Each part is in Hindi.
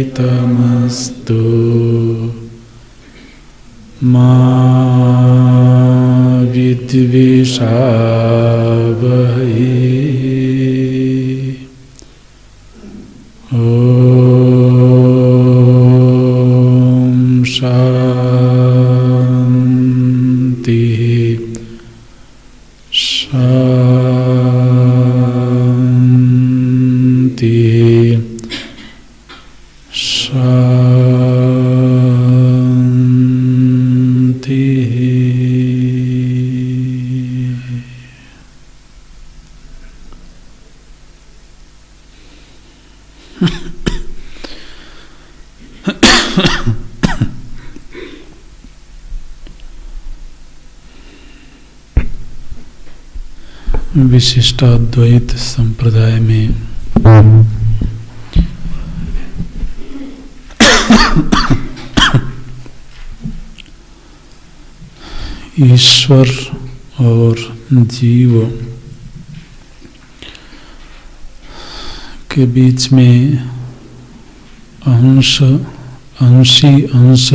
तेजस्विनावधीतमस्तु मा विद्विषावहै। ॐ शान्ति शान्ति शान्ति। विशिष्टाद्वैत संप्रदाय में ईश्वर और जीव के बीच में अंशी अंश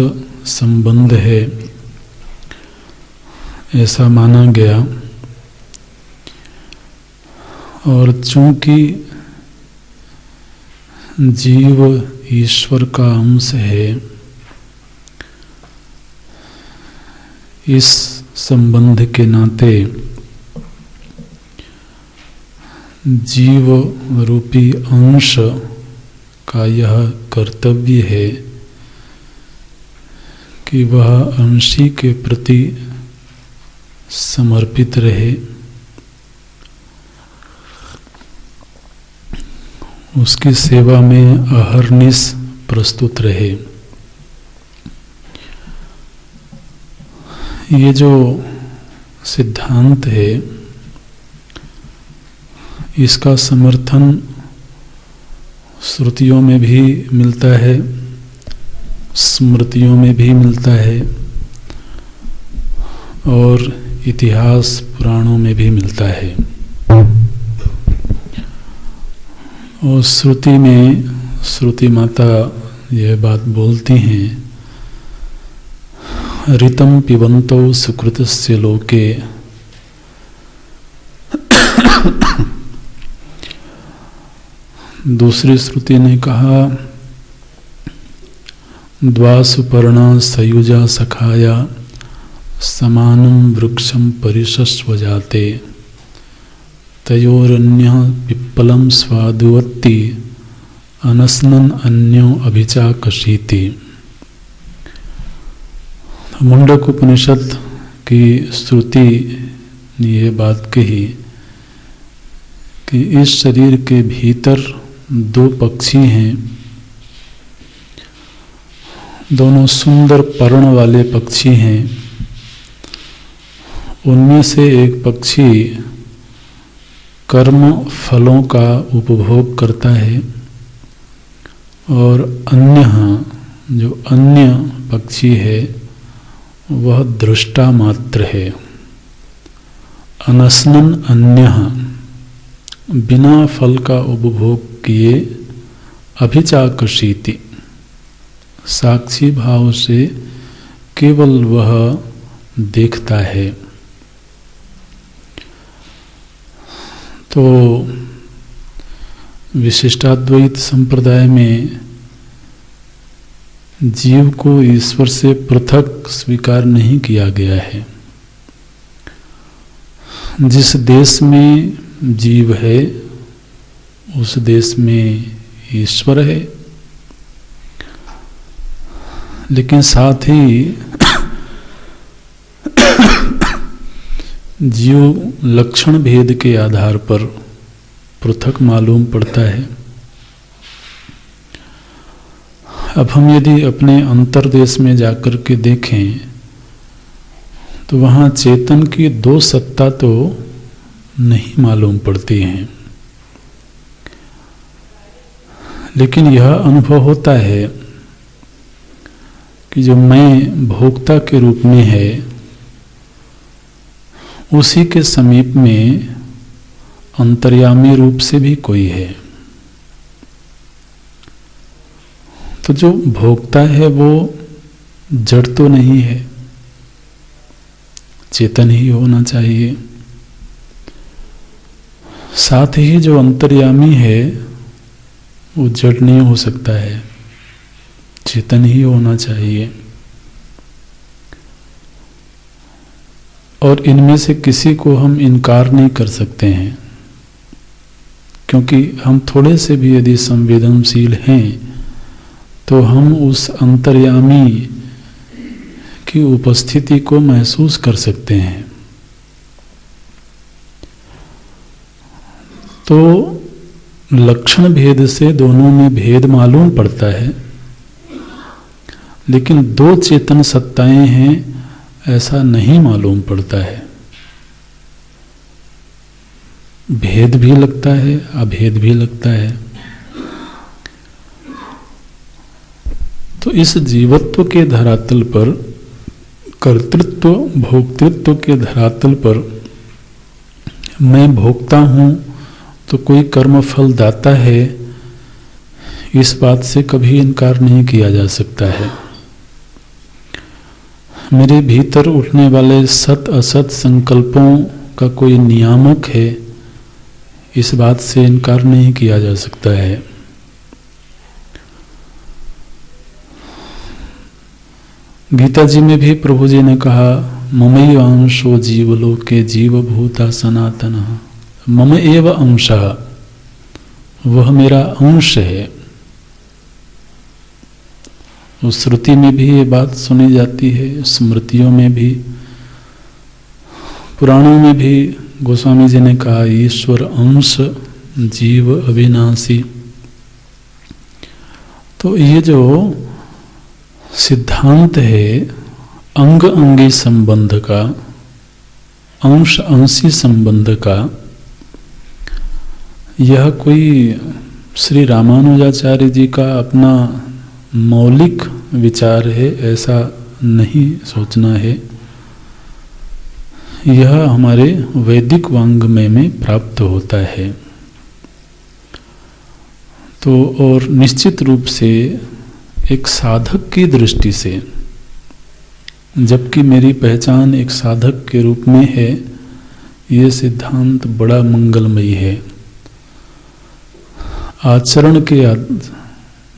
संबंध है, ऐसा माना गया। और चूंकि जीव ईश्वर का अंश है, इस संबंध के नाते जीव रूपी अंश का यह कर्तव्य है कि वह अंशी के प्रति समर्पित रहे, उसकी सेवा में अहर्निश प्रस्तुत रहे। ये जो सिद्धांत है, इसका समर्थन श्रुतियों में भी मिलता है, स्मृतियों में भी मिलता है और इतिहास पुराणों में भी मिलता है। और श्रुति में श्रुति माता यह बात बोलती हैं, ऋतं पिबन्तो सुकृतस्य लोके दूसरी श्रुति ने कहा, द्वासुपर्णा सयुजा सखाया समानं वृक्षं परिशस्व जाते तयोरन्यः पिप्पलं स्वादुवत्ति अनस्नन् अन्यो अभिचाकशीति। मुंडक उपनिषद की श्रुति ने ये बात कही कि इस शरीर के भीतर दो पक्षी हैं, दोनों सुंदर पर्ण वाले पक्षी हैं। उनमें से एक पक्षी कर्म फलों का उपभोग करता है और जो अन्य पक्षी है वह दृष्टा मात्र है। अनस्नन् अन्यः बिना फल का उपभोग किए अभिचाकशीति, साक्षी भाव से केवल वह देखता है। तो विशिष्टाद्वैत संप्रदाय में जीव को ईश्वर से पृथक स्वीकार नहीं किया गया है। जिस देश में जीव है उस देश में ईश्वर है, लेकिन साथ ही जीव लक्षण भेद के आधार पर पृथक मालूम पड़ता है। अब हम यदि अपने अंतर्देश में जाकर के देखें तो वहाँ चेतन की दो सत्ता तो नहीं मालूम पड़ती हैं, लेकिन यह अनुभव होता है कि जो मैं भोक्ता के रूप में है उसी के समीप में अंतर्यामी रूप से भी कोई है। तो जो भोक्ता है वो जड़ तो नहीं है, चेतन ही होना चाहिए। साथ ही जो अंतर्यामी है वो जड़ नहीं हो सकता है, चेतन ही होना चाहिए। और इनमें से किसी को हम इनकार नहीं कर सकते हैं, क्योंकि हम थोड़े से भी यदि संवेदनशील हैं तो हम उस अंतर्यामी की उपस्थिति को महसूस कर सकते हैं। तो लक्षण भेद से दोनों में भेद मालूम पड़ता है, लेकिन दो चेतन सत्ताएं हैं ऐसा नहीं मालूम पड़ता है। भेद भी लगता है, अभेद भी लगता है। तो इस जीवत्व के धरातल पर, कर्तृत्व भोक्तृत्व के धरातल पर मैं भोक्ता हूं तो कोई कर्म फल दाता है, इस बात से कभी इनकार नहीं किया जा सकता है। मेरे भीतर उठने वाले सत असत संकल्पों का कोई नियामक है, इस बात से इनकार नहीं किया जा सकता है। गीता जी में भी प्रभु जी ने कहा, ममैवांशो जीवलोके जीवभूता सनातनः, मम एव अंशः, वह मेरा अंश है। उस श्रुति में भी ये बात सुनी जाती है, स्मृतियों में भी, पुराणों में भी गोस्वामी जी ने कहा, ईश्वर अंश जीव अविनाशी। तो ये जो सिद्धांत है अंग अंगी संबंध का, अंश अंशी संबंध का, यह कोई श्री रामानुजाचार्य जी का अपना मौलिक विचार है ऐसा नहीं सोचना है। यह हमारे वैदिक वाङ्मय में प्राप्त होता है। तो और निश्चित रूप से एक साधक की दृष्टि से, जबकि मेरी पहचान एक साधक के रूप में है, यह सिद्धांत बड़ा मंगलमयी है। आचरण के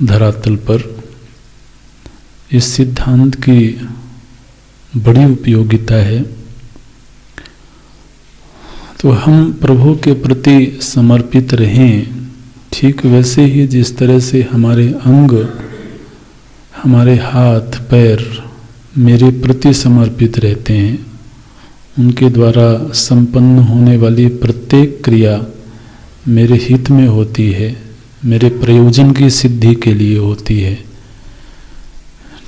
धरातल पर इस सिद्धांत की बड़ी उपयोगिता है। तो हम प्रभु के प्रति समर्पित रहें, ठीक वैसे ही जिस तरह से हमारे अंग, हमारे हाथ पैर मेरे प्रति समर्पित रहते हैं, उनके द्वारा संपन्न होने वाली प्रत्येक क्रिया मेरे हित में होती है, मेरे प्रयोजन की सिद्धि के लिए होती है।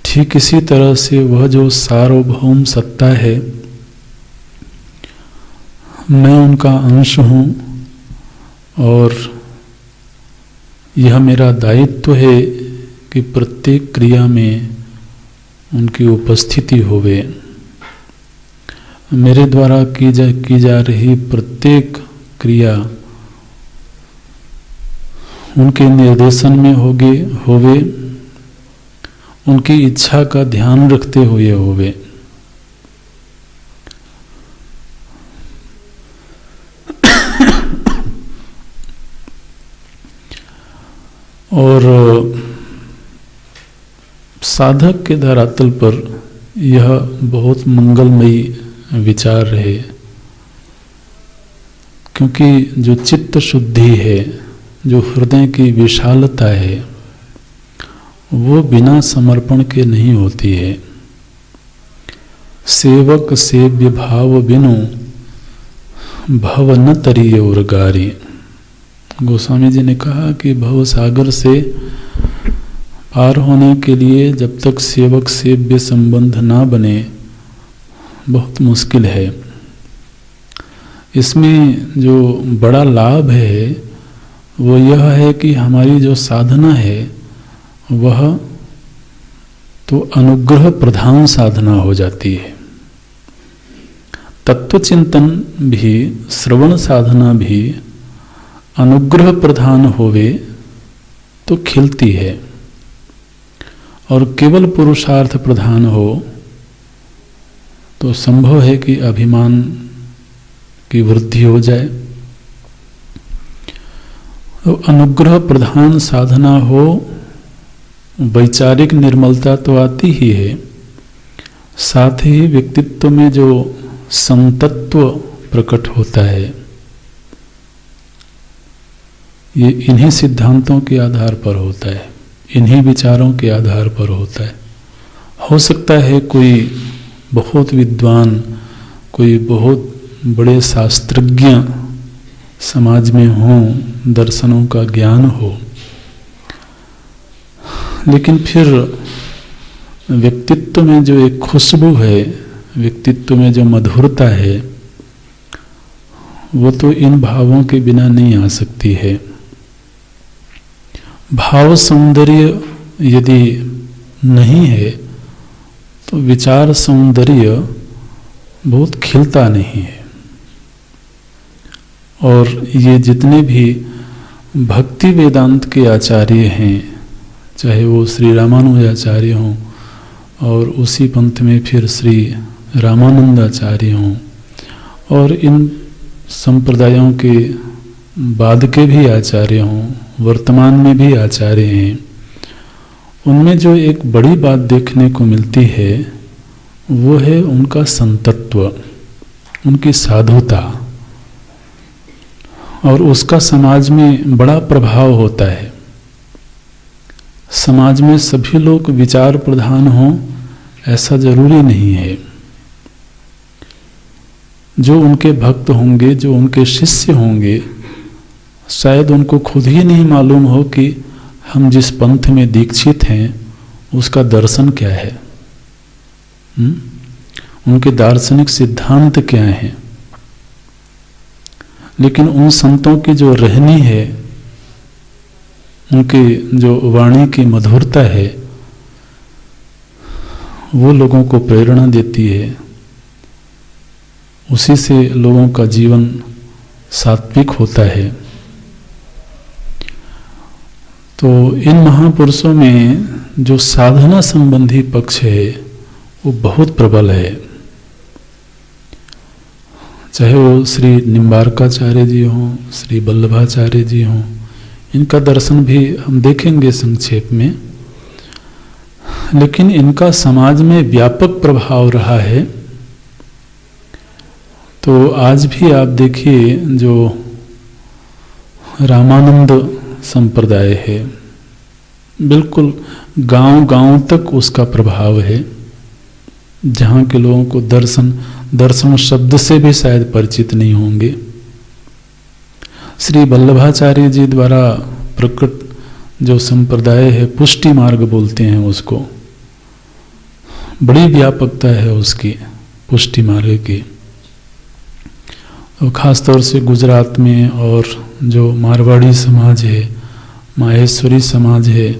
ठीक इसी तरह से वह जो सार्वभौम सत्ता है, मैं उनका अंश हूँ और यह मेरा दायित्व है कि प्रत्येक क्रिया में उनकी उपस्थिति होवे। मेरे द्वारा की जा रही प्रत्येक क्रिया उनके निर्देशन में होवे, उनकी इच्छा का ध्यान रखते हुए होवे। और साधक के धरातल पर यह बहुत मंगलमयी विचार है, क्योंकि जो चित्त शुद्धि है, जो हृदय की विशालता है, वो बिना समर्पण के नहीं होती है। सेवक सेव्य भाव बिनु भव न तरिये और गारी। गोस्वामी जी ने कहा कि भव सागर से पार होने के लिए जब तक सेवक सेव्य संबंध ना बने, बहुत मुश्किल है। इसमें जो बड़ा लाभ है वो यह है कि हमारी जो साधना है वह तो अनुग्रह प्रधान साधना हो जाती है। तत्वचिंतन भी, श्रवण साधना भी अनुग्रह प्रधान होवे तो खिलती है, और केवल पुरुषार्थ प्रधान हो तो संभव है कि अभिमान की वृद्धि हो जाए। तो अनुग्रह प्रधान साधना हो, वैचारिक निर्मलता तो आती ही है, साथ ही व्यक्तित्व में जो संतत्व प्रकट होता है, ये इन्हीं सिद्धांतों के आधार पर होता है, इन्हीं विचारों के आधार पर होता है। हो सकता है कोई बहुत विद्वान, कोई बहुत बड़े शास्त्रज्ञ समाज में हो, दर्शनों का ज्ञान हो, लेकिन फिर व्यक्तित्व में जो एक खुशबू है, व्यक्तित्व में जो मधुरता है, वो तो इन भावों के बिना नहीं आ सकती है। भाव सौंदर्य यदि नहीं है तो विचार सौंदर्य बहुत खिलता नहीं है। और ये जितने भी भक्ति वेदांत के आचार्य हैं, चाहे वो श्री रामानुजाचार्य हों और उसी पंथ में फिर श्री रामानंदाचार्य हों, और इन संप्रदायों के बाद के भी आचार्य हों, वर्तमान में भी आचार्य हैं, उनमें जो एक बड़ी बात देखने को मिलती है वो है उनका संतत्व, उनकी साधुता, और उसका समाज में बड़ा प्रभाव होता है। समाज में सभी लोग विचार प्रधान हों ऐसा जरूरी नहीं है। जो उनके भक्त होंगे, जो उनके शिष्य होंगे, शायद उनको खुद ही नहीं मालूम हो कि हम जिस पंथ में दीक्षित हैं उसका दर्शन क्या है, उनके दार्शनिक सिद्धांत क्या हैं। लेकिन उन संतों की जो रहनी है, उनके जो वाणी की मधुरता है, वो लोगों को प्रेरणा देती है। उसी से लोगों का जीवन सात्विक होता है। तो इन महापुरुषों में जो साधना संबंधी पक्ष है वो बहुत प्रबल है। चाहे वो श्री निम्बारकाचार्य जी हों, श्री वल्लभाचार्य जी हों, इनका दर्शन भी हम देखेंगे संक्षेप में, लेकिन इनका समाज में व्यापक प्रभाव रहा है। तो आज भी आप देखिए जो रामानंद संप्रदाय है, बिल्कुल गांव-गांव तक उसका प्रभाव है, जहाँ के लोगों को दर्शन शब्द से भी शायद परिचित नहीं होंगे। श्री वल्लभाचार्य जी द्वारा प्रकट जो संप्रदाय है, पुष्टि मार्ग बोलते हैं उसको, बड़ी व्यापकता है उसकी, पुष्टि मार्ग की। और ख़ासतौर से गुजरात में, और जो मारवाड़ी समाज है, माहेश्वरी समाज है,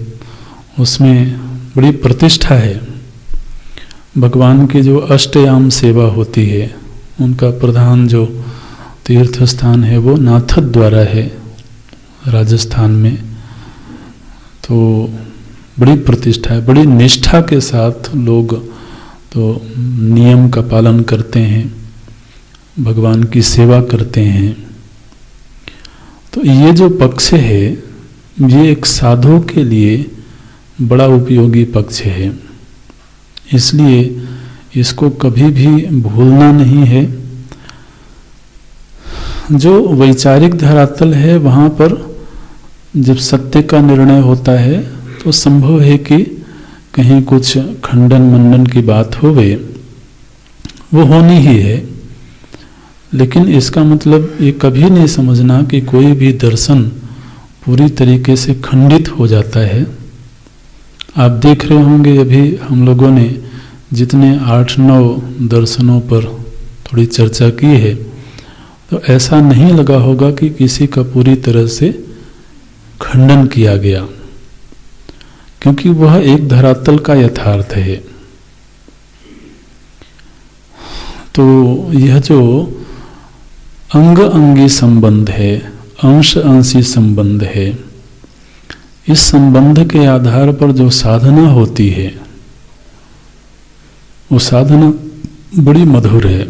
उसमें बड़ी प्रतिष्ठा है। भगवान की जो अष्टयाम सेवा होती है, उनका प्रधान जो तीर्थ स्थान है वो नाथद्वारा है राजस्थान में, तो बड़ी प्रतिष्ठा है, बड़ी निष्ठा के साथ लोग तो नियम का पालन करते हैं, भगवान की सेवा करते हैं। तो ये जो पक्ष है ये एक साधु के लिए बड़ा उपयोगी पक्ष है, इसलिए इसको कभी भी भूलना नहीं है। जो वैचारिक धरातल है वहाँ पर जब सत्य का निर्णय होता है तो संभव है कि कहीं कुछ खंडन मंडन की बात होवे, वो होनी ही है। लेकिन इसका मतलब ये कभी नहीं समझना कि कोई भी दर्शन पूरी तरीके से खंडित हो जाता है। आप देख रहे होंगे अभी हम लोगों ने जितने 8-9 दर्शनों पर थोड़ी चर्चा की है, तो ऐसा नहीं लगा होगा कि किसी का पूरी तरह से खंडन किया गया, क्योंकि वह एक धरातल का यथार्थ है। तो यह जो अंग अंगी संबंध है, अंश अंशी संबंध है, इस संबंध के आधार पर जो साधना होती है वो साधना बड़ी मधुर है।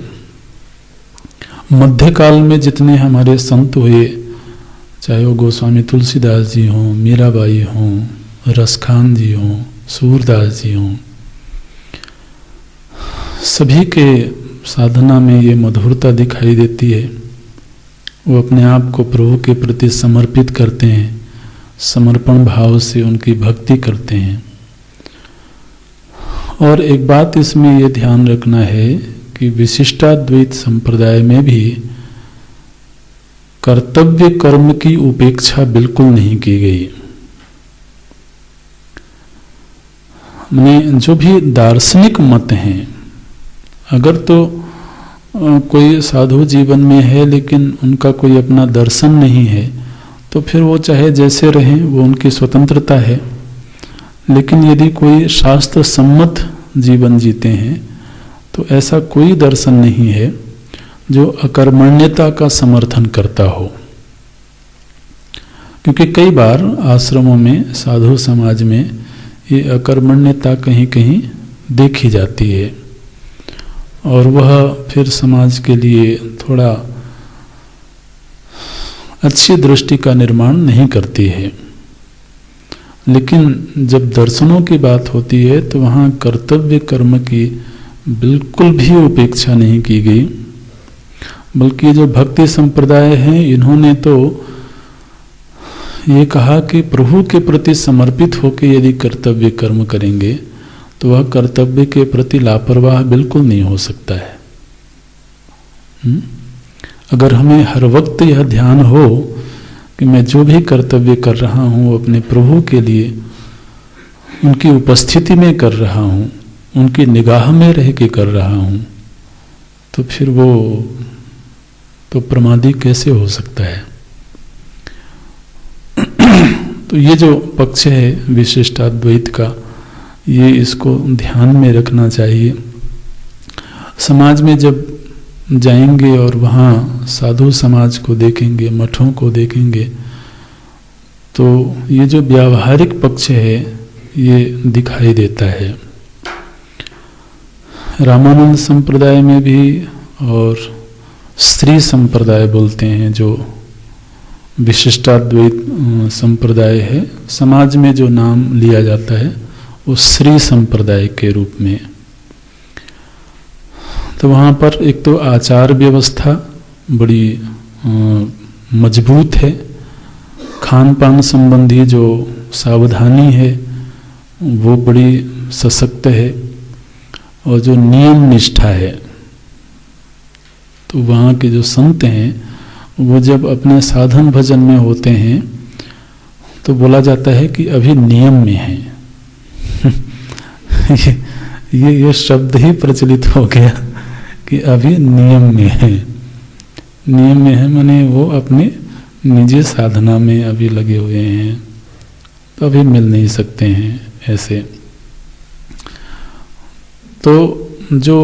मध्यकाल में जितने हमारे संत हुए, चाहे वो गोस्वामी तुलसीदास जी हों, मीराबाई हों, रसखान जी हों, सूरदास जी हों, सभी के साधना में ये मधुरता दिखाई देती है। वो अपने आप को प्रभु के प्रति समर्पित करते हैं, समर्पण भाव से उनकी भक्ति करते हैं। और एक बात इसमें ये ध्यान रखना है कि विशिष्टाद्वैत संप्रदाय में भी कर्तव्य कर्म की उपेक्षा बिल्कुल नहीं की गई। माने जो भी दार्शनिक मत हैं, अगर तो कोई साधु जीवन में है लेकिन उनका कोई अपना दर्शन नहीं है, तो फिर वो चाहे जैसे रहें, वो उनकी स्वतंत्रता है। लेकिन यदि कोई शास्त्र सम्मत जीवन जीते हैं तो ऐसा कोई दर्शन नहीं है जो अकर्मण्यता का समर्थन करता हो। क्योंकि कई बार आश्रमों में, साधु समाज में ये अकर्मण्यता कहीं कहीं देखी जाती है और वह फिर समाज के लिए थोड़ा अच्छी दृष्टि का निर्माण नहीं करती है। लेकिन जब दर्शनों की बात होती है तो वहाँ कर्तव्य कर्म की बिल्कुल भी उपेक्षा नहीं की गई, बल्कि जो भक्ति संप्रदाय हैं इन्होंने तो ये कहा कि प्रभु के प्रति समर्पित होकर यदि कर्तव्य कर्म करेंगे तो वह कर्तव्य के प्रति लापरवाह बिल्कुल नहीं हो सकता है। अगर हमें हर वक्त यह ध्यान हो कि मैं जो भी कर्तव्य कर रहा हूँ अपने प्रभु के लिए, उनकी उपस्थिति में कर रहा हूँ, उनकी निगाह में रह के कर रहा हूँ, तो फिर वो तो प्रमादी कैसे हो सकता है। तो ये जो पक्ष है विशिष्टाद्वैत का, ये इसको ध्यान में रखना चाहिए। समाज में जब जाएंगे और वहाँ साधु समाज को देखेंगे, मठों को देखेंगे, तो ये जो व्यावहारिक पक्ष है ये दिखाई देता है। रामानंद संप्रदाय में भी और स्त्री संप्रदाय बोलते हैं, जो विशिष्टाद्वैत संप्रदाय है, समाज में जो नाम लिया जाता है वो श्री संप्रदाय के रूप में। तो वहाँ पर एक तो आचार व्यवस्था बड़ी मजबूत है, खान पान संबंधी जो सावधानी है वो बड़ी सशक्त है, और जो नियम निष्ठा है, तो वहाँ के जो संत हैं वो जब अपने साधन भजन में होते हैं तो बोला जाता है कि अभी नियम में हैं। ये शब्द ही प्रचलित हो गया कि अभी नियम में है। नियम में है माने वो अपने निजी साधना में अभी लगे हुए हैं, तो अभी मिल नहीं सकते हैं ऐसे। तो जो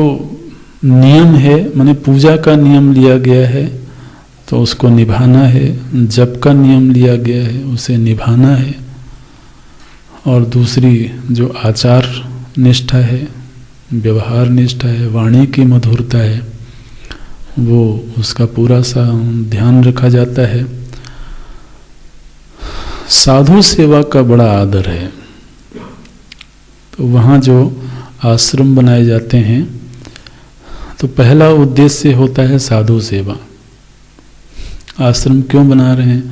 नियम है माने पूजा का नियम लिया गया है तो उसको निभाना है, जप का नियम लिया गया है उसे निभाना है। और दूसरी जो आचार निष्ठा है, व्यवहार निष्ठा है, वाणी की मधुरता है, वो उसका पूरा सा ध्यान रखा जाता है। साधु सेवा का बड़ा आदर है। तो वहाँ जो आश्रम बनाए जाते हैं तो पहला उद्देश्य होता है साधु सेवा। आश्रम क्यों बना रहे हैं?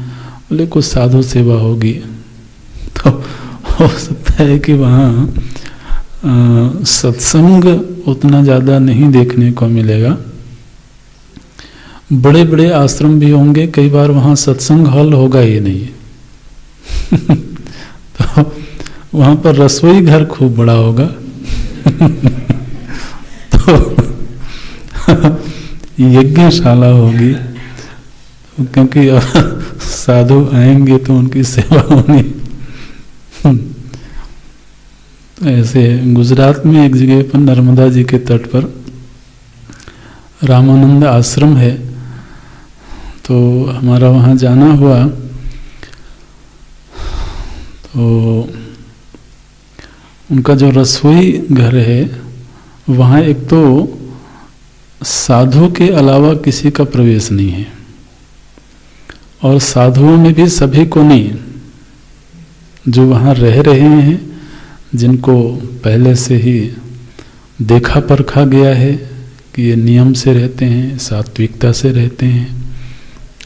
बोले कुछ साधु सेवा होगी। तो हो सकता है कि वहाँ सत्संग उतना ज़्यादा नहीं देखने को मिलेगा। बड़े बड़े आश्रम भी होंगे, कई बार वहाँ सत्संग हॉल होगा ही नहीं। तो वहाँ पर रसोई घर खूब बड़ा होगा। तो यज्ञशाला होगी, क्योंकि अब साधु आएंगे तो उनकी सेवा होनी। ऐसे गुजरात में एक जगह पर नर्मदा जी के तट पर रामानंद आश्रम है, तो हमारा वहाँ जाना हुआ। तो उनका जो रसोई घर है वहाँ एक तो साधु के अलावा किसी का प्रवेश नहीं है, और साधुओं में भी सभी को नहीं। जो वहाँ रह रहे हैं, जिनको पहले से ही देखा परखा गया है कि ये नियम से रहते हैं, सात्विकता से रहते हैं,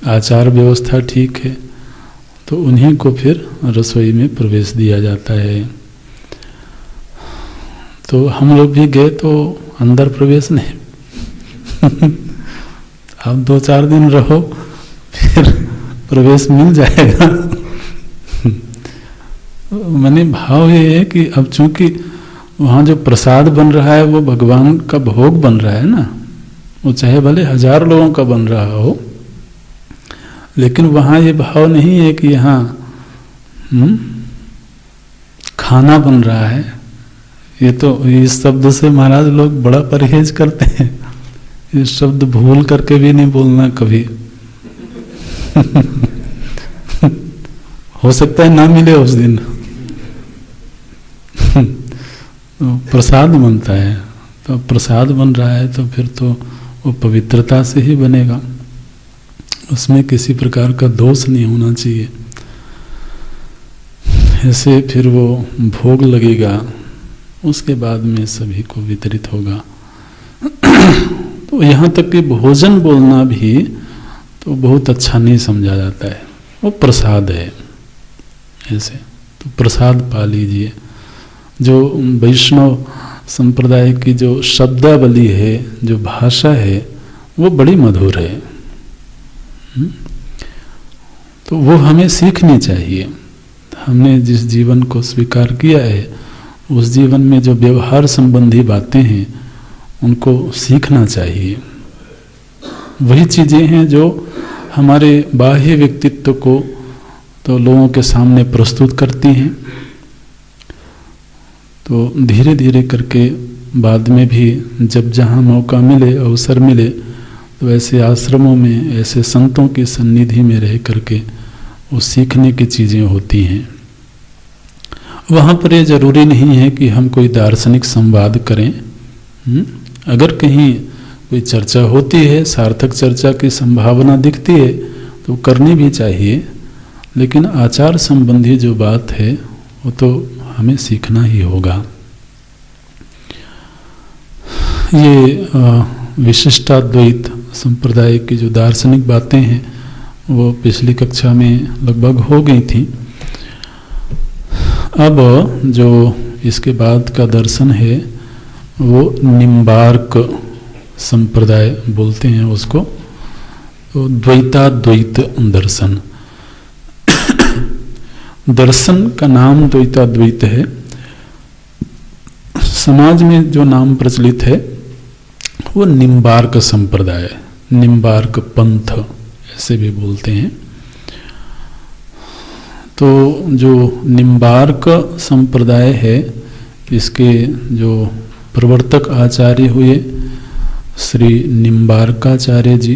आचार व्यवस्था ठीक है, तो उन्हीं को फिर रसोई में प्रवेश दिया जाता है। तो हम लोग भी गए तो अंदर प्रवेश नहीं। आप 2-4 दिन रहो फिर प्रवेश मिल जाएगा। मैंने भाव ये है कि अब चूंकि वहाँ जो प्रसाद बन रहा है वो भगवान का भोग बन रहा है ना, वो चाहे भले 1000 लोगों का बन रहा हो, लेकिन वहाँ ये भाव नहीं है कि यहाँ खाना बन रहा है। ये तो इस शब्द से महाराज लोग बड़ा परहेज करते हैं। ये शब्द भूल करके भी नहीं बोलना कभी। हो सकता है ना मिले उस दिन। तो प्रसाद बनता है, तो प्रसाद बन रहा है तो फिर तो वो पवित्रता से ही बनेगा, उसमें किसी प्रकार का दोष नहीं होना चाहिए। ऐसे फिर वो भोग लगेगा, उसके बाद में सभी को वितरित होगा। तो यहाँ तक कि भोजन बोलना भी तो बहुत अच्छा नहीं समझा जाता है, वो प्रसाद है। ऐसे तो प्रसाद पा लीजिए। जो वैष्णव संप्रदाय की जो शब्दावली है, जो भाषा है, वो बड़ी मधुर है। तो वो हमें सीखनी चाहिए। हमने जिस जीवन को स्वीकार किया है, उस जीवन में जो व्यवहार संबंधी बातें हैं उनको सीखना चाहिए। वही चीज़ें हैं जो हमारे बाह्य व्यक्तित्व को तो लोगों के सामने प्रस्तुत करती हैं। तो धीरे धीरे करके बाद में भी जब जहाँ मौका मिले, अवसर मिले, तो ऐसे आश्रमों में, ऐसे संतों की सन्निधि में रह करके वो सीखने की चीज़ें होती हैं। वहाँ पर ये जरूरी नहीं है कि हम कोई दार्शनिक संवाद करें। अगर कहीं कोई चर्चा होती है, सार्थक चर्चा की संभावना दिखती है, तो करनी भी चाहिए। लेकिन आचार संबंधी जो बात है वो तो हमें सीखना ही होगा। ये विशिष्टाद्वैत संप्रदाय की जो दार्शनिक बातें हैं वो पिछली कक्षा में लगभग हो गई थी। अब जो इसके बाद का दर्शन है वो निम्बार्क संप्रदाय बोलते हैं उसको, तो द्वैताद्वैत दर्शन। दर्शन का नाम द्वैताद्वैत है। समाज में जो नाम प्रचलित है वो निम्बार्क संप्रदाय, निम्बार्क पंथ ऐसे भी बोलते हैं। तो जो निम्बार्क संप्रदाय है, इसके जो प्रवर्तक आचार्य हुए श्री निम्बार्काचार्य जी,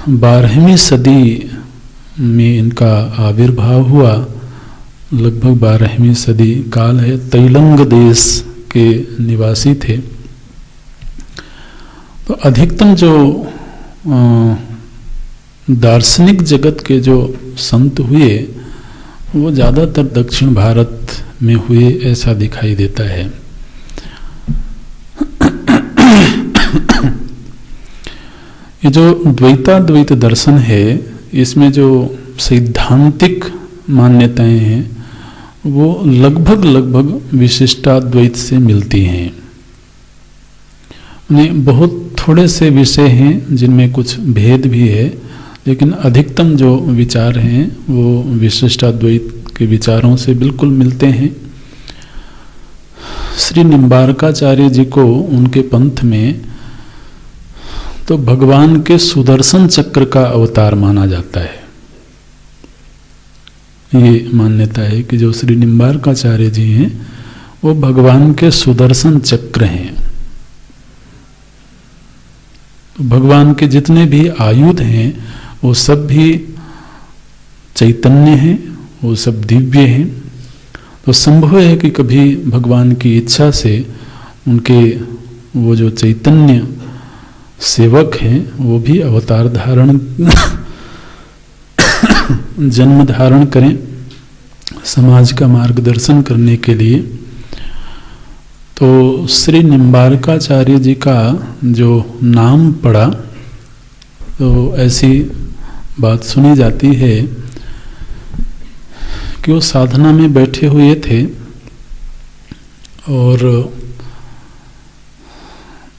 12वीं सदी में इनका आविर्भाव हुआ लगभग 12वीं सदी काल है, तैलंग देश के निवासी थे। तो अधिकतम जो दार्शनिक जगत के जो संत हुए वो ज़्यादातर दक्षिण भारत में हुए, ऐसा दिखाई देता है। ये जो द्वैताद्वैत दर्शन है, इसमें जो सैद्धांतिक मान्यताएं हैं वो लगभग विशिष्टाद्वैत से मिलती हैं। उन्हें बहुत थोड़े से विषय हैं जिनमें कुछ भेद भी है, लेकिन अधिकतम जो विचार हैं वो विशिष्टाद्वैत के विचारों से बिल्कुल मिलते हैं। श्री निम्बारकाचार्य जी को उनके पंथ में तो भगवान के सुदर्शन चक्र का अवतार माना जाता है। ये मान्यता है कि जो श्री निम्बारकाचार्य जी हैं वो भगवान के सुदर्शन चक्र हैं। भगवान के जितने भी आयुध हैं वो सब भी चैतन्य हैं, वो सब दिव्य हैं। तो संभव है कि कभी भगवान की इच्छा से उनके वो जो चैतन्य सेवक हैं वो भी अवतार धारण जन्म धारण करें समाज का मार्गदर्शन करने के लिए। तो श्री निम्बारकाचार्य जी का जो नाम पड़ा तो ऐसी बात सुनी जाती है कि वो साधना में बैठे हुए थे और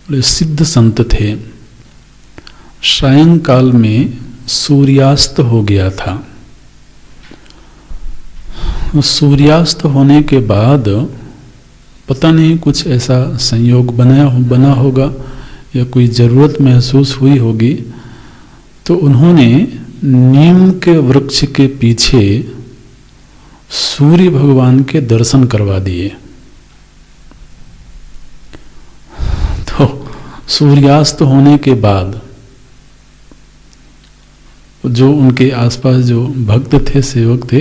बड़े सिद्ध संत थे। सायंकाल में सूर्यास्त हो गया था। सूर्यास्त होने के बाद पता नहीं कुछ ऐसा संयोग बना होगा या कोई ज़रूरत महसूस हुई होगी, तो उन्होंने नीम के वृक्ष के पीछे सूर्य भगवान के दर्शन करवा दिए। तो सूर्यास्त होने के बाद जो उनके आसपास जो भक्त थे, सेवक थे,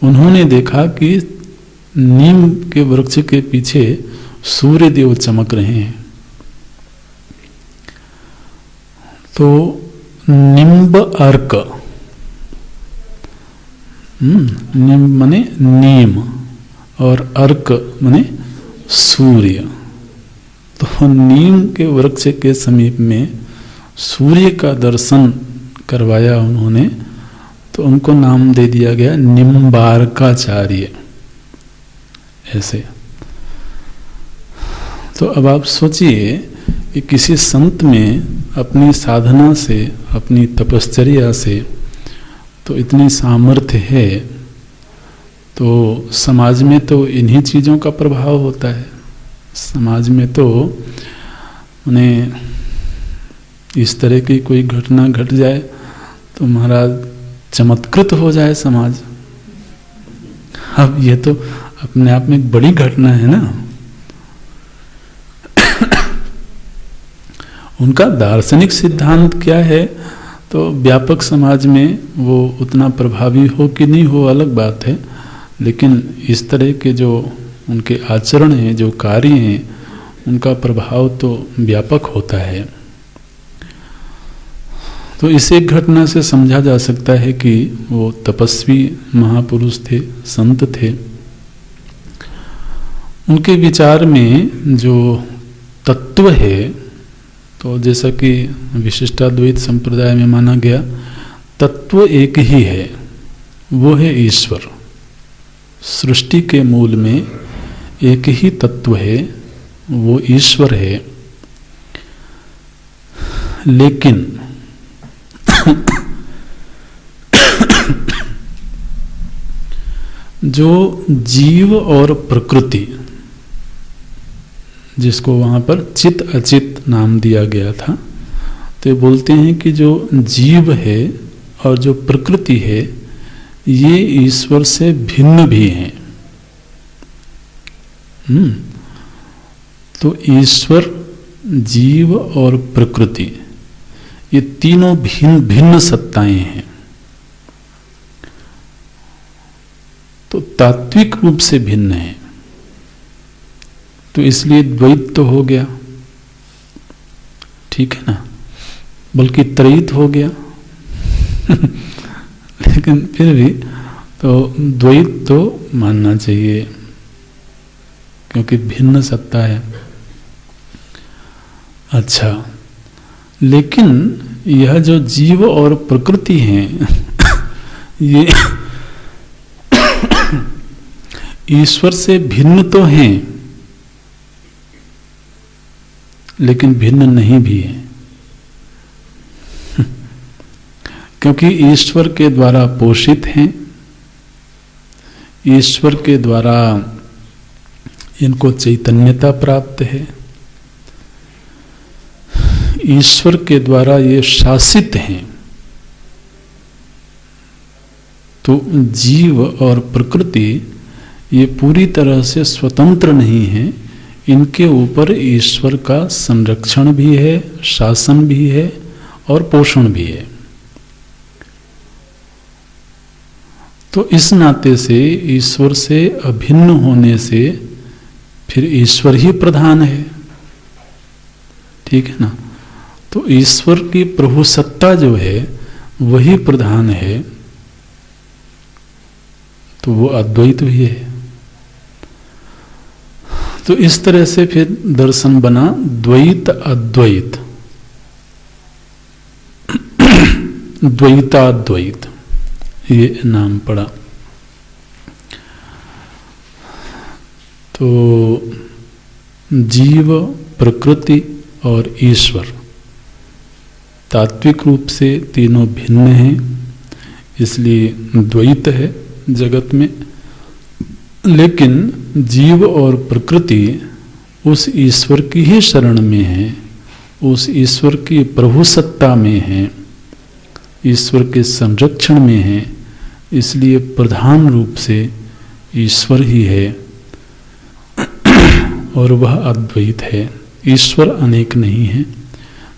उन्होंने देखा कि नीम के वृक्ष के पीछे सूर्य देव चमक रहे हैं। तो निम्ब अर्क, निम्ब माने नीम और अर्क माने सूर्य। तो नीम के वृक्ष के समीप में सूर्य का दर्शन करवाया उन्होंने, तो उनको नाम दे दिया गया निम्बारकाचार्य। ऐसे तो अब आप सोचिए कि किसी संत में अपनी साधना से, अपनी तपश्चर्या से तो इतनी सामर्थ्य है, तो समाज में तो इन्हीं चीज़ों का प्रभाव होता है। समाज में तो उन्हें इस तरह की कोई घटना घट जाए तो महाराज चमत्कृत हो जाए समाज। अब ये तो अपने आप में एक बड़ी घटना है ना। उनका दार्शनिक सिद्धांत क्या है तो व्यापक समाज में वो उतना प्रभावी हो कि नहीं हो अलग बात है, लेकिन इस तरह के जो उनके आचरण हैं, जो कार्य हैं, उनका प्रभाव तो व्यापक होता है। तो इस एक घटना से समझा जा सकता है कि वो तपस्वी महापुरुष थे, संत थे। उनके विचार में जो तत्व है, तो जैसा कि विशिष्टाद्वैत संप्रदाय में माना गया, तत्व एक ही है, वो है ईश्वर। सृष्टि के मूल में एक ही तत्व है, वो ईश्वर है। लेकिन जो जीव और प्रकृति, जिसको वहाँ पर चित अचित नाम दिया गया था, तो ये बोलते हैं कि जो जीव है और जो प्रकृति है ये ईश्वर से भिन्न भी हैं। तो ईश्वर, जीव और प्रकृति ये तीनों भिन्न भिन्न सत्ताएं हैं। तो तात्विक रूप से भिन्न है, तो इसलिए द्वैत तो हो गया, ठीक है ना, बल्कि त्रयित हो गया लेकिन फिर भी तो द्वैत तो मानना चाहिए, क्योंकि भिन्न सत्ता है। अच्छा, लेकिन यह जो जीव और प्रकृति हैं ये ईश्वर से भिन्न तो हैं, लेकिन भिन्न नहीं भी है, क्योंकि ईश्वर के द्वारा पोषित हैं, ईश्वर के द्वारा इनको चैतन्यता प्राप्त है, ईश्वर के द्वारा ये शासित हैं। तो जीव और प्रकृति ये पूरी तरह से स्वतंत्र नहीं है, इनके ऊपर ईश्वर का संरक्षण भी है, शासन भी है और पोषण भी है। तो इस नाते से ईश्वर से अभिन्न होने से फिर ईश्वर ही प्रधान है, ठीक है ना। तो ईश्वर की प्रभुसत्ता जो है वही प्रधान है, तो वो अद्वैत भी है। तो इस तरह से फिर दर्शन बना द्वैत अद्वैत, द्वैताद्वैत ये नाम पड़ा। तो जीव, प्रकृति और ईश्वर तात्विक रूप से तीनों भिन्न हैं, इसलिए द्वैत है जगत में। लेकिन जीव और प्रकृति उस ईश्वर की ही शरण में है, उस ईश्वर की प्रभुसत्ता में है, ईश्वर के संरक्षण में है, इसलिए प्रधान रूप से ईश्वर ही है और वह अद्वैत है। ईश्वर अनेक नहीं है,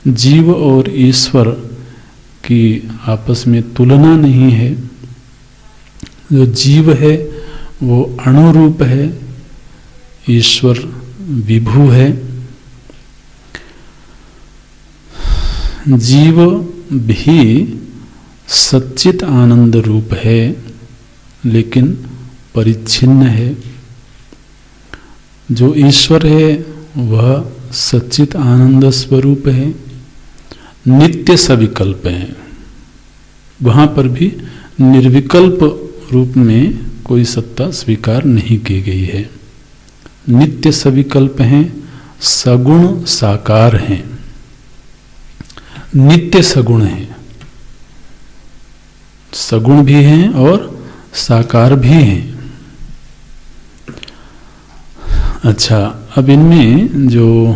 जीव और ईश्वर की आपस में तुलना नहीं है। जो जीव है वो अणुरूप है, ईश्वर विभु है। जीव भी सच्चित आनंद रूप है, लेकिन परिच्छिन्न है। जो ईश्वर है वह सच्चित आनंद स्वरूप है, नित्य सविकल्प है। वहाँ पर भी निर्विकल्प रूप में कोई सत्ता स्वीकार नहीं की गई है। नित्य सविकल्प हैं, सगुण साकार हैं, नित्य सगुण हैं, सगुण भी हैं और साकार भी हैं। अच्छा, अब इनमें जो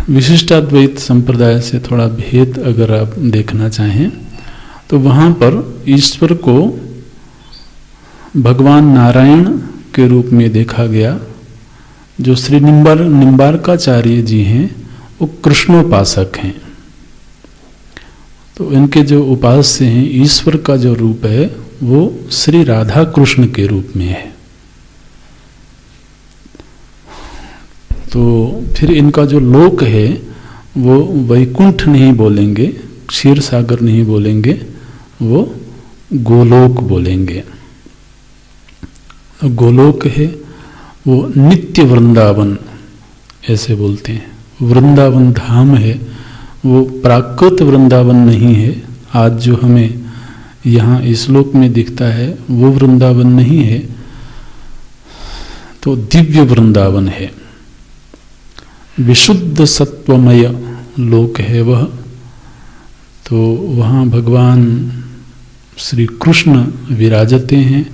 विशिष्टाद्वैत संप्रदाय से थोड़ा भेद अगर आप देखना चाहें तो वहाँ पर ईश्वर को भगवान नारायण के रूप में देखा गया। जो श्री निम्बारकाचार्य जी हैं वो कृष्णोपासक हैं, तो इनके जो उपास्य हैं, ईश्वर का जो रूप है वो श्री राधा कृष्ण के रूप में है। तो फिर इनका जो लोक है वो वैकुंठ नहीं बोलेंगे, क्षीर सागर नहीं बोलेंगे, वो गोलोक बोलेंगे। गोलोक है वो नित्य वृंदावन ऐसे बोलते हैं। वृंदावन धाम है, वो प्राकृत वृंदावन नहीं है। आज जो हमें यहाँ इस लोक में दिखता है वो वृंदावन नहीं है, तो दिव्य वृंदावन है, विशुद्ध सत्वमय लोक है वह। तो वहाँ भगवान श्री कृष्ण विराजते हैं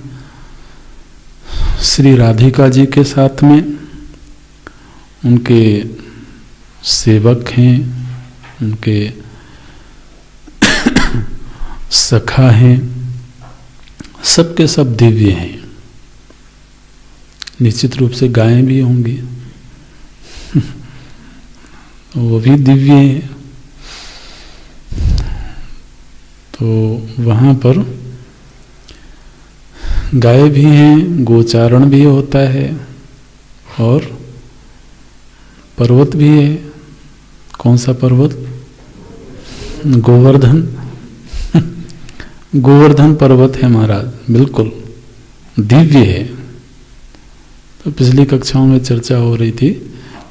श्री राधिका जी के साथ में, उनके सेवक हैं, उनके सखा हैं, सबके सब दिव्य हैं। निश्चित रूप से गायें भी होंगी वो भी दिव्य है। तो वहाँ पर गाय भी हैं, गोचारण भी होता है और पर्वत भी है। कौन सा पर्वत? गोवर्धन। गोवर्धन पर्वत है महाराज, बिल्कुल दिव्य है। तो पिछली कक्षाओं में चर्चा हो रही थी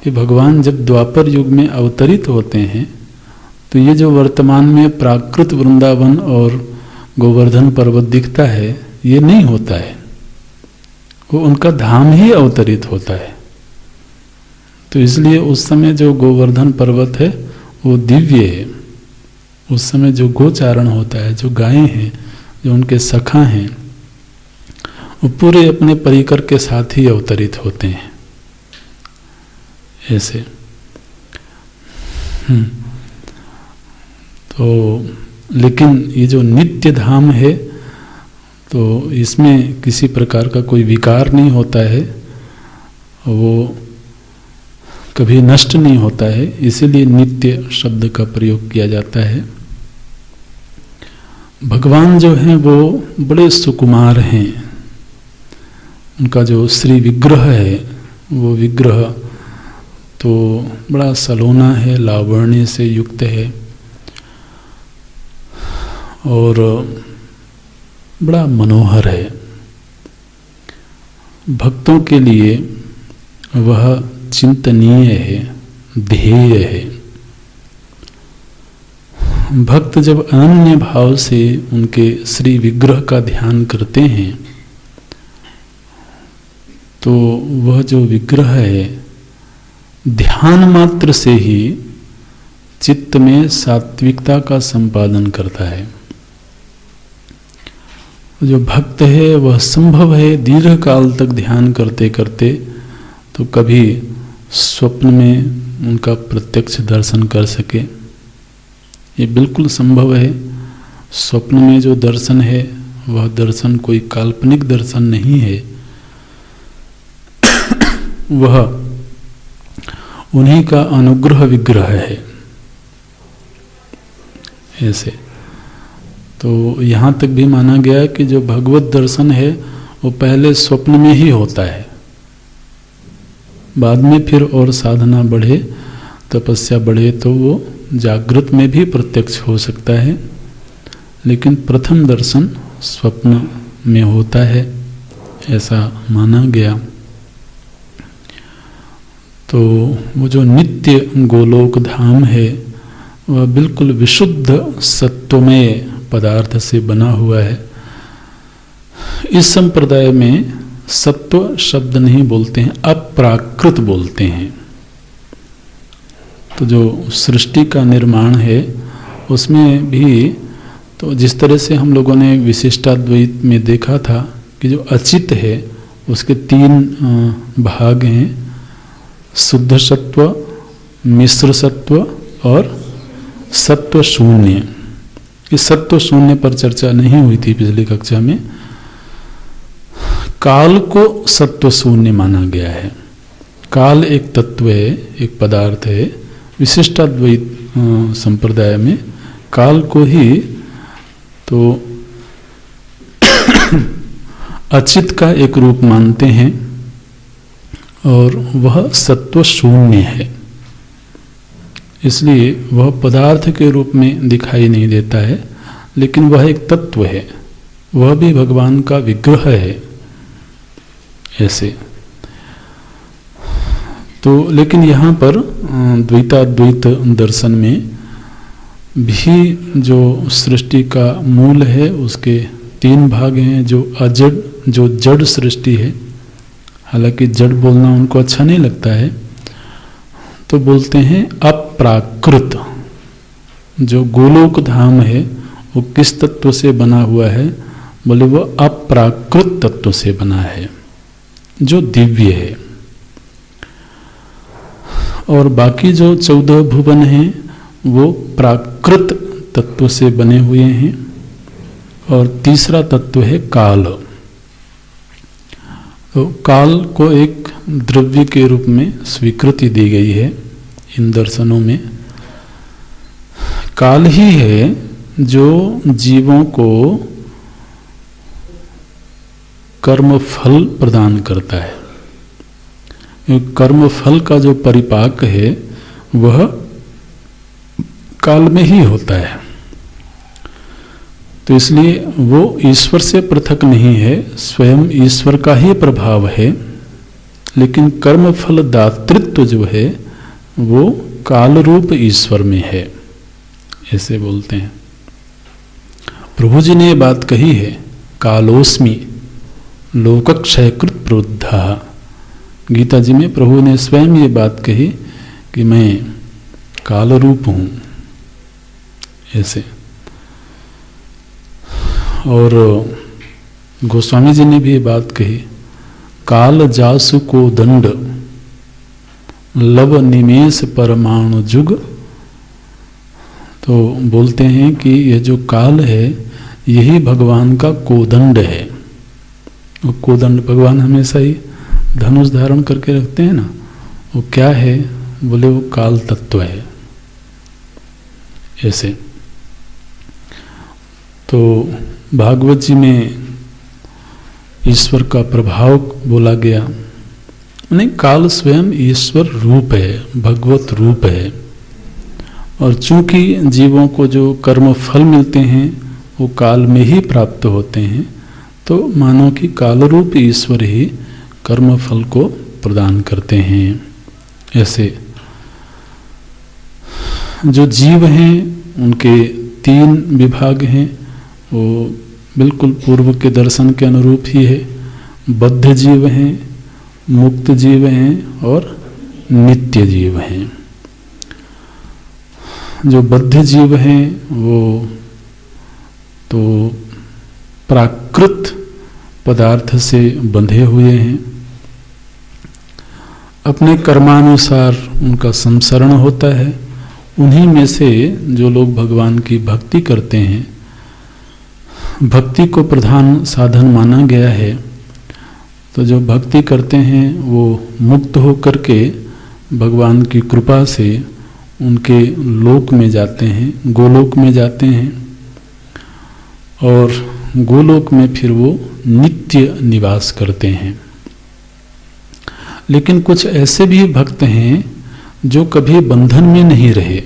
कि भगवान जब द्वापर युग में अवतरित होते हैं तो ये जो वर्तमान में प्राकृत वृंदावन और गोवर्धन पर्वत दिखता है, ये नहीं होता है, वो उनका धाम ही अवतरित होता है। तो इसलिए उस समय जो गोवर्धन पर्वत है वो दिव्य है। उस समय जो गोचारण होता है, जो गायें हैं, जो उनके सखा हैं, वो पूरे अपने परिकर के साथ ही अवतरित होते हैं ऐसे। तो लेकिन ये जो नित्य धाम है तो इसमें किसी प्रकार का कोई विकार नहीं होता है, वो कभी नष्ट नहीं होता है, इसीलिए नित्य शब्द का प्रयोग किया जाता है। भगवान जो हैं वो बड़े सुकुमार हैं। उनका जो श्री विग्रह है वो विग्रह तो बड़ा सलोना है, लावण्य से युक्त है और बड़ा मनोहर है। भक्तों के लिए वह चिंतनीय है, ध्येय है। भक्त जब अनन्य भाव से उनके श्री विग्रह का ध्यान करते हैं तो वह जो विग्रह है ध्यान मात्र से ही चित्त में सात्विकता का संपादन करता है। जो भक्त है वह संभव है दीर्घ काल तक ध्यान करते करते तो कभी स्वप्न में उनका प्रत्यक्ष दर्शन कर सके। ये बिल्कुल संभव है। स्वप्न में जो दर्शन है वह दर्शन कोई काल्पनिक दर्शन नहीं है, वह उन्हीं का अनुग्रह विग्रह है ऐसे। तो यहाँ तक भी माना गया कि जो भगवत दर्शन है वो पहले स्वप्न में ही होता है, बाद में फिर और साधना बढ़े, तपस्या बढ़े तो वो जागृत में भी प्रत्यक्ष हो सकता है, लेकिन प्रथम दर्शन स्वप्न में होता है ऐसा माना गया। तो वो जो नित्य गोलोक धाम है वह बिल्कुल विशुद्ध सत्वमय पदार्थ से बना हुआ है। इस संप्रदाय में सत्व शब्द नहीं बोलते हैं, अप्राकृत बोलते हैं। तो जो सृष्टि का निर्माण है उसमें भी तो जिस तरह से हम लोगों ने विशिष्टाद्वैत में देखा था कि जो अचित है उसके तीन भाग हैं, शुद्ध सत्व, मिश्र सत्व और सत्व शून्य। इस सत्व शून्य पर चर्चा नहीं हुई थी पिछली कक्षा में। काल को सत्व शून्य माना गया है। काल एक तत्व है, एक पदार्थ है। विशिष्टाद्वैत संप्रदाय में काल को ही तो अचित का एक रूप मानते हैं और वह सत्व शून्य है, इसलिए वह पदार्थ के रूप में दिखाई नहीं देता है, लेकिन वह एक तत्व है, वह भी भगवान का विग्रह है ऐसे। तो लेकिन यहाँ पर द्वैताद्वैत दर्शन में भी जो सृष्टि का मूल है उसके तीन भाग हैं। जो अजड़, जो जड़ सृष्टि है, हालांकि जड़ बोलना उनको अच्छा नहीं लगता है तो बोलते हैं अप्राकृत। जो गोलोक धाम है वो किस तत्व से बना हुआ है? बोले वो अप्राकृत तत्व से बना है जो दिव्य है। और बाकी जो 14 भुवन हैं वो प्राकृत तत्व से बने हुए हैं। और तीसरा तत्व है काल। तो काल को एक द्रव्य के रूप में स्वीकृति दी गई है इन दर्शनों में। काल ही है जो जीवों को कर्म फल प्रदान करता है। कर्म फल का जो परिपाक है वह काल में ही होता है, तो इसलिए वो ईश्वर से पृथक नहीं है, स्वयं ईश्वर का ही प्रभाव है। लेकिन कर्म फल दातृत्व जो है वो काल रूप ईश्वर में है, ऐसे बोलते हैं। प्रभु जी ने ये बात कही है, कालोस्मि लोकक्षयकृत प्रोद्धा। गीता जी में प्रभु ने स्वयं ये बात कही कि मैं काल रूप हूं, ऐसे। और गोस्वामी जी ने भी ये बात कही, काल जासु को दंड लव निमेष परमाणु जुग। तो बोलते हैं कि यह जो काल है यही भगवान का कोदंड है। वो कोदंड भगवान हमेशा ही धनुष धारण करके रखते हैं ना, वो क्या है? बोले वो काल तत्व है, ऐसे। तो भागवत जी में ईश्वर का प्रभाव बोला गया, नहीं, काल स्वयं ईश्वर रूप है, भगवत रूप है। और चूंकि जीवों को जो कर्म फल मिलते हैं वो काल में ही प्राप्त होते हैं, तो मानो कि काल रूप ईश्वर ही कर्म फल को प्रदान करते हैं, ऐसे। जो जीव हैं उनके 3 विभाग हैं, वो बिल्कुल पूर्व के दर्शन के अनुरूप ही है। बद्ध जीव हैं, मुक्त जीव हैं और नित्य जीव हैं। जो बद्ध जीव हैं वो तो प्राकृत पदार्थ से बंधे हुए हैं, अपने कर्मानुसार उनका संसरण होता है। उन्हीं में से जो लोग भगवान की भक्ति करते हैं, भक्ति को प्रधान साधन माना गया है, तो जो भक्ति करते हैं वो मुक्त होकर के भगवान की कृपा से उनके लोक में जाते हैं, गोलोक में जाते हैं। और गोलोक में फिर वो नित्य निवास करते हैं। लेकिन कुछ ऐसे भी भक्त हैं जो कभी बंधन में नहीं रहे।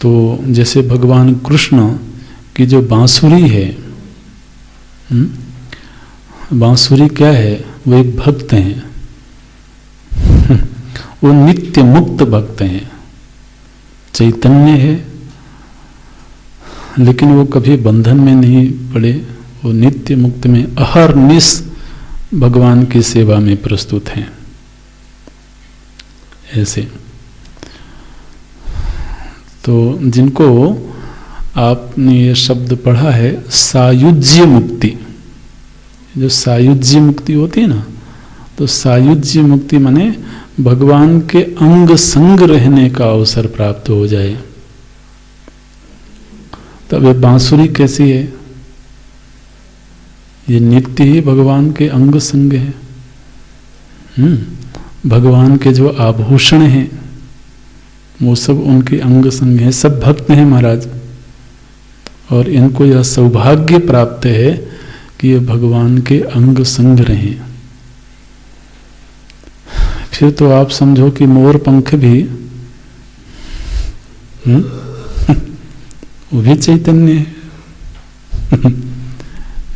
तो जैसे भगवान कृष्ण की जो बांसुरी है, बांसुरी क्या है? वो एक भक्त हैं, वो नित्य मुक्त भक्त हैं, चैतन्य है, लेकिन वो कभी बंधन में नहीं पड़े, वो नित्य मुक्त में अहरनिश भगवान की सेवा में प्रस्तुत हैं, ऐसे। तो जिनको आपने ये शब्द पढ़ा है सायुज्य मुक्ति, जो सायुज्य मुक्ति होती है ना, तो सायुज्य मुक्ति माने भगवान के अंग संग रहने का अवसर प्राप्त हो जाए। तब ये बांसुरी कैसी है? ये नित्य ही भगवान के अंग संग है। भगवान के जो आभूषण हैं वो सब उनके अंग संग हैं, सब भक्त हैं महाराज। और इनको यह सौभाग्य प्राप्त है कि ये भगवान के अंग संग रहें। फिर तो आप समझो कि मोर पंख भी वो भी चैतन्य है,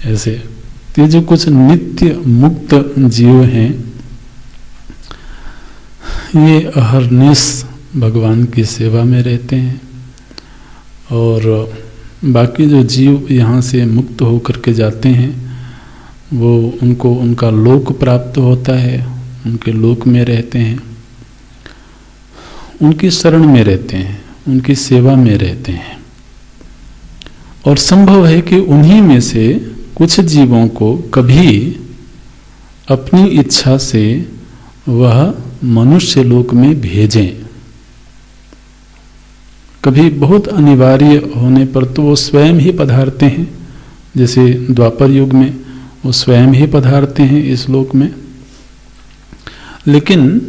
ऐसे। ये जो कुछ नित्य मुक्त जीव हैं, ये अहरनिश भगवान की सेवा में रहते हैं। और बाकी जो जीव यहाँ से मुक्त होकर के जाते हैं, वो उनको उनका लोक प्राप्त होता है, उनके लोक में रहते हैं, उनकी शरण में रहते हैं, उनकी सेवा में रहते हैं। और संभव है कि उन्हीं में से कुछ जीवों को कभी अपनी इच्छा से वह मनुष्य लोक में भेजें। कभी बहुत अनिवार्य होने पर तो वो स्वयं ही पधारते हैं, जैसे द्वापर युग में वो स्वयं ही पधारते हैं इस लोक में। लेकिन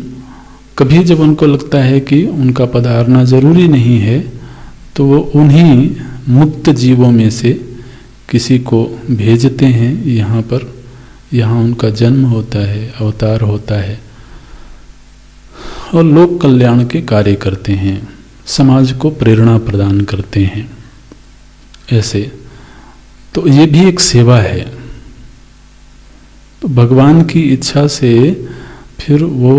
कभी जब उनको लगता है कि उनका पधारना जरूरी नहीं है, तो वो उन्हीं मुक्त जीवों में से किसी को भेजते हैं यहाँ पर, यहाँ उनका जन्म होता है, अवतार होता है और लोक कल्याण के कार्य करते हैं, समाज को प्रेरणा प्रदान करते हैं। ऐसे तो ये भी एक सेवा है। तो भगवान की इच्छा से फिर वो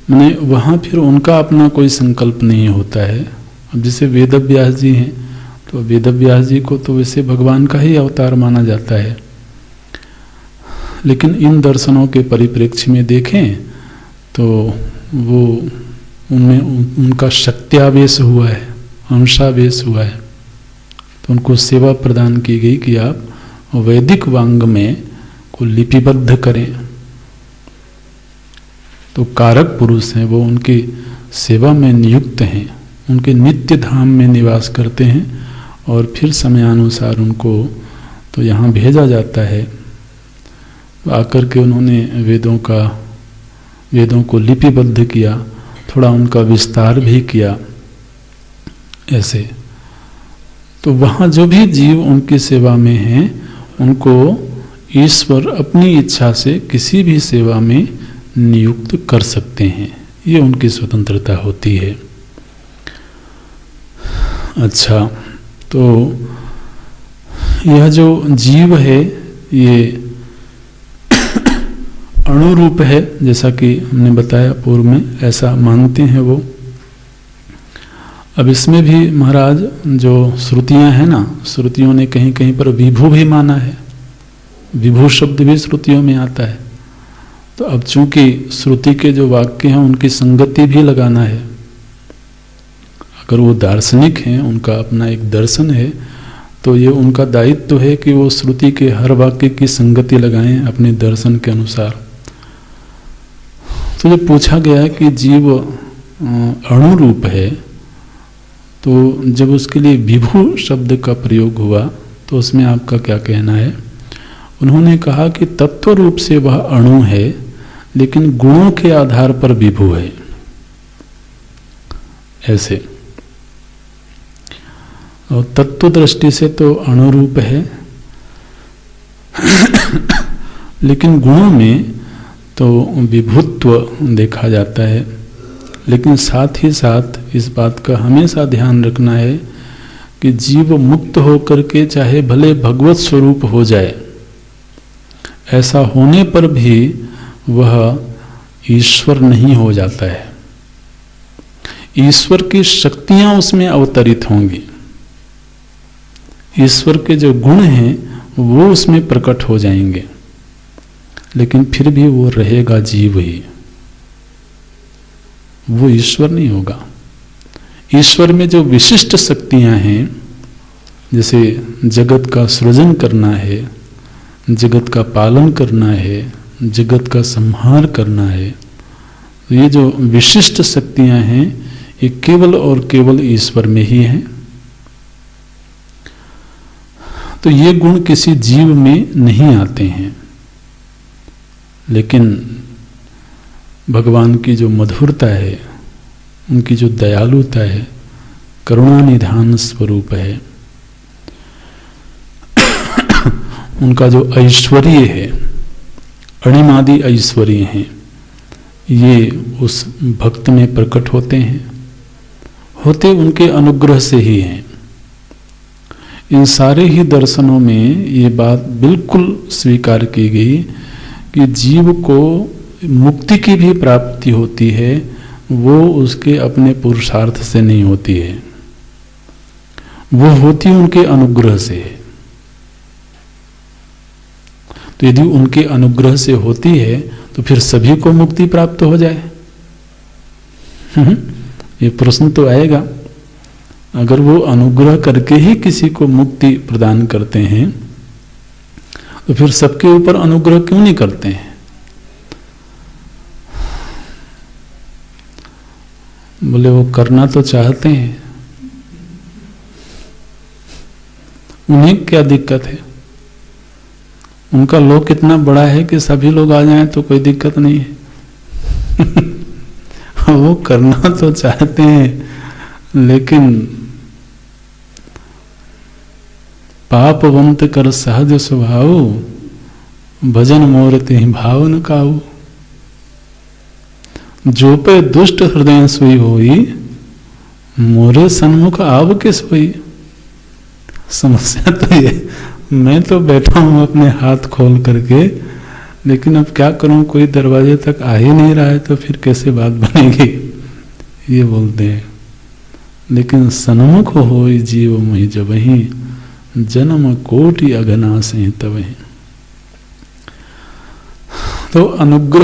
मैंने वहाँ फिर उनका अपना कोई संकल्प नहीं होता है। अब जैसे वेद व्यास जी हैं, तो वेद व्यास जी को तो वैसे भगवान का ही अवतार माना जाता है, लेकिन इन दर्शनों के परिप्रेक्ष्य में देखें तो वो उनमें उनका शक्त्यावेश हुआ है, अंशावेश हुआ है। तो उनको सेवा प्रदान की गई कि आप वैदिक वांग में को लिपिबद्ध करें। तो कारक पुरुष हैं, वो उनकी सेवा में नियुक्त हैं, उनके नित्य धाम में निवास करते हैं और फिर समयानुसार उनको तो यहाँ भेजा जाता है। आकर के उन्होंने वेदों को लिपिबद्ध किया, थोड़ा उनका विस्तार भी किया। ऐसे तो वहाँ जो भी जीव उनकी सेवा में हैं, उनको ईश्वर अपनी इच्छा से किसी भी सेवा में नियुक्त कर सकते हैं, ये उनकी स्वतंत्रता होती है। अच्छा, तो यह जो जीव है ये अणुरूप है, जैसा कि हमने बताया पूर्व में, ऐसा मानते हैं वो। अब इसमें भी महाराज जो श्रुतियां हैं ना, श्रुतियों ने कहीं कहीं पर विभू भी माना है, विभू शब्द भी श्रुतियों में आता है। तो अब चूंकि श्रुति के जो वाक्य हैं उनकी संगति भी लगाना है। अगर वो दार्शनिक हैं, उनका अपना एक दर्शन है, तो ये उनका दायित्व है कि वो श्रुति के हर वाक्य की संगति लगाएं अपने दर्शन के अनुसार। तो जब पूछा गया कि जीव अणुरूप है, तो जब उसके लिए विभू शब्द का प्रयोग हुआ तो उसमें आपका क्या कहना है? उन्होंने कहा कि तत्व रूप से वह अणु है, लेकिन गुणों के आधार पर विभू है। ऐसे और तत्व दृष्टि से तो अणुरूप है, लेकिन गुणों में तो विभुत्व देखा जाता है। लेकिन साथ ही साथ इस बात का हमेशा ध्यान रखना है कि जीव मुक्त होकर के चाहे भले भगवत स्वरूप हो जाए, ऐसा होने पर भी वह ईश्वर नहीं हो जाता है। ईश्वर की शक्तियां उसमें अवतरित होंगी, ईश्वर के जो गुण हैं वो उसमें प्रकट हो जाएंगे, लेकिन फिर भी वो रहेगा जीव ही, वो ईश्वर नहीं होगा। ईश्वर में जो विशिष्ट शक्तियां हैं, जैसे जगत का सृजन करना है, जगत का पालन करना है, जगत का संहार करना है, तो ये जो विशिष्ट शक्तियां हैं ये केवल और केवल ईश्वर में ही हैं। तो ये गुण किसी जीव में नहीं आते हैं, लेकिन भगवान की जो मधुरता है, उनकी जो दयालुता है, करुणा निधान स्वरूप है, उनका जो ऐश्वर्य है, अणिमादि ऐश्वर्य हैं, ये उस भक्त में प्रकट होते हैं, होते उनके अनुग्रह से ही हैं। इन सारे ही दर्शनों में ये बात बिल्कुल स्वीकार की गई कि जीव को मुक्ति की भी प्राप्ति होती है, वो उसके अपने पुरुषार्थ से नहीं होती है, वो होती उनके अनुग्रह से है। तो यदि उनके अनुग्रह से होती है तो फिर सभी को मुक्ति प्राप्त हो जाए। ये प्रश्न तो आएगा, अगर वो अनुग्रह करके ही किसी को मुक्ति प्रदान करते हैं तो फिर सबके ऊपर अनुग्रह क्यों नहीं करते हैं? बोले वो करना तो चाहते हैं, उन्हें क्या दिक्कत है? उनका लोक इतना बड़ा है कि सभी लोग आ जाएं तो कोई दिक्कत नहीं है। वो करना तो चाहते हैं, लेकिन पापवंत कर सहज स्वभाव, भजन मोर तिहि भाव न काऊ। जो पे दुष्ट हृदय सोई होई, मोरे सन्मुख आव के सोई। समस्या तो ये, मैं तो बैठा हूं अपने हाथ खोल करके, लेकिन अब क्या करूं, कोई दरवाजे तक आ ही नहीं रहा है, तो फिर कैसे बात बनेगी, ये बोलते हैं। लेकिन सन्मुख होई जीव मोहि जबहि, जन्म कोटि अघनासि तबहि। तो अनुग्रह